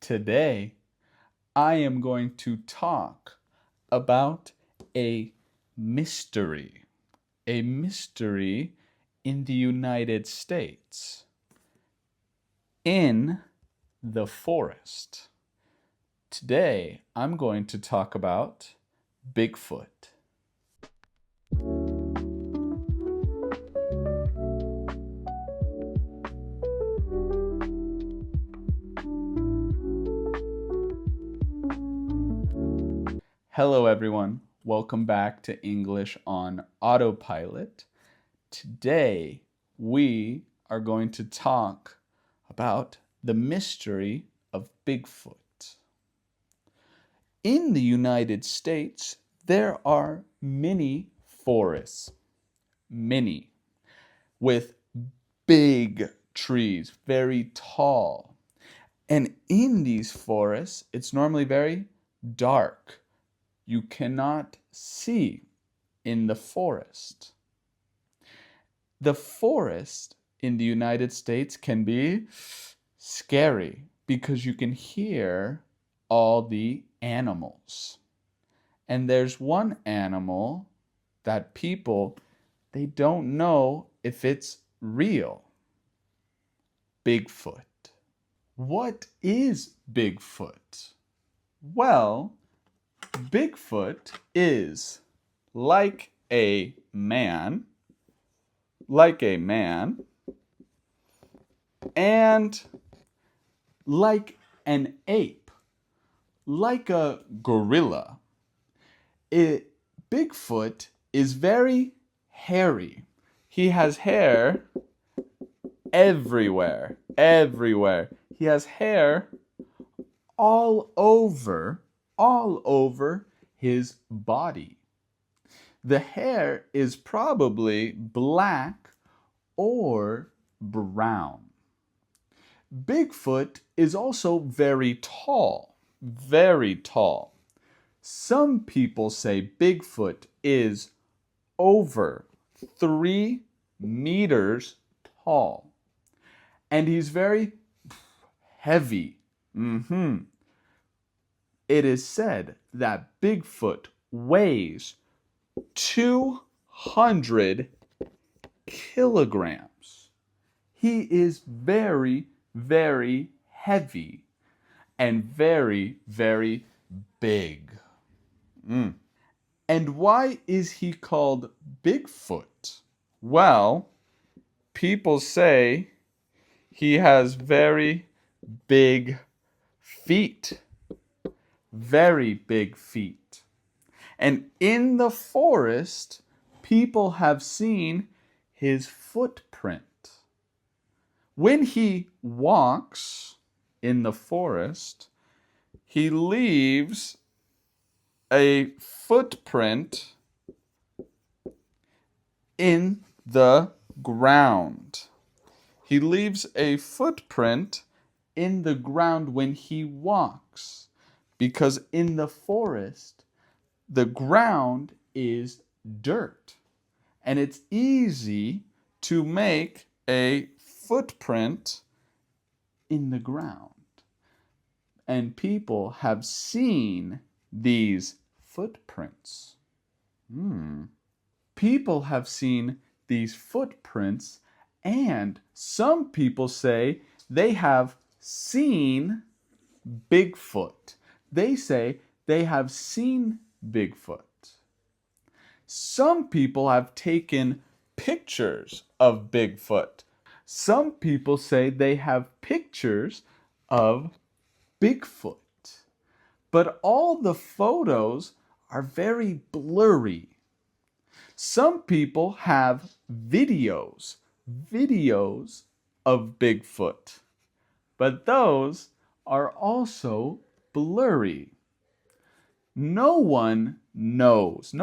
Today, I am going to talk about a mystery in the United States, in the forest. Today, I'm going to talk about Bigfoot. Hello, everyone. Welcome back to English on Autopilot. Today, we are going to talk about the mystery of Bigfoot. In the United States, there are many forests, with big trees, very tall. And in these forests, it's normally very dark. You cannot see in the forest. The forest in the United States can be scary because you can hear all the animals. And there's one animal that they don't know if it's real. Bigfoot. What is Bigfoot? Well, Bigfoot is like a man, and like an ape, like a gorilla. Bigfoot is very hairy. He has hair everywhere. He has hair all over his body. The hair is probably black or brown. Bigfoot is also very tall. Some people say Bigfoot is over 3 meters tall. And he's very heavy. It is said that Bigfoot weighs 200 kilograms. He is very, very heavy and very, very big. And why is he called Bigfoot? Well, people say he has very big feet. Very big feet. And in the forest, people have seen his footprint. When he walks in the forest, he leaves a footprint in the ground. He leaves a footprint in the ground when he walks. Because in the forest, the ground is dirt. And it's easy to make a footprint in the ground. And people have seen these footprints. People have seen these footprints, and some people say they have seen Bigfoot. They say they have seen Bigfoot. Some people have taken pictures of Bigfoot. Some people say they have pictures of Bigfoot. But all the photos are very blurry. Some people have videos of Bigfoot. But those are also blurry. No one knows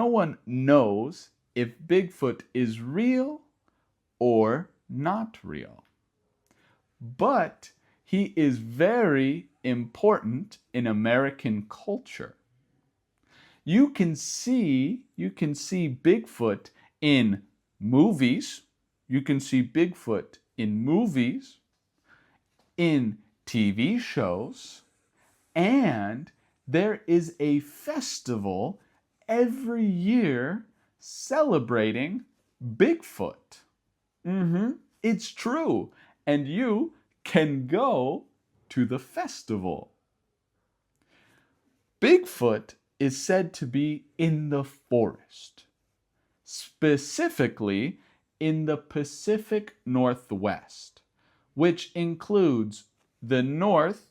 if Bigfoot is real or not real. But he is very important in American culture. You can see Bigfoot in movies. You can see Bigfoot in movies, in TV shows, And there is a festival every year celebrating Bigfoot. It's true. And you can go to the festival. Bigfoot is said to be in the forest, specifically in the Pacific Northwest, which includes the north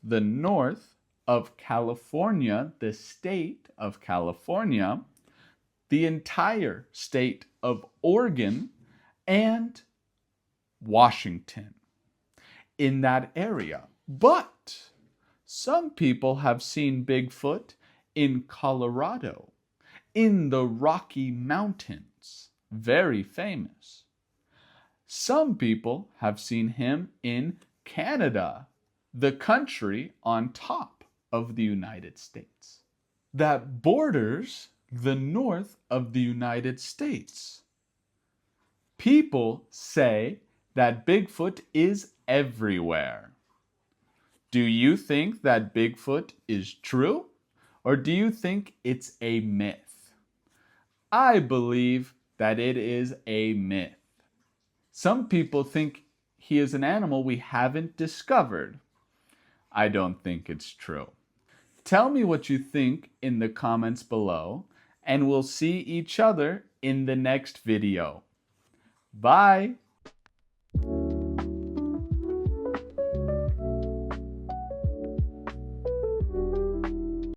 of California, the state of California, the entire state of Oregon, and Washington, in that area. But some people have seen Bigfoot in Colorado, in the Rocky Mountains, very famous. Some people have seen him in Canada, the country on top of the United States that borders the north of the United States. People say that Bigfoot is everywhere. Do you think that Bigfoot is true, or do you think it's a myth? I believe that it is a myth. Some people think he is an animal we haven't discovered. I don't think it's true. Tell me what you think in the comments below, and we'll see each other in the next video. Bye!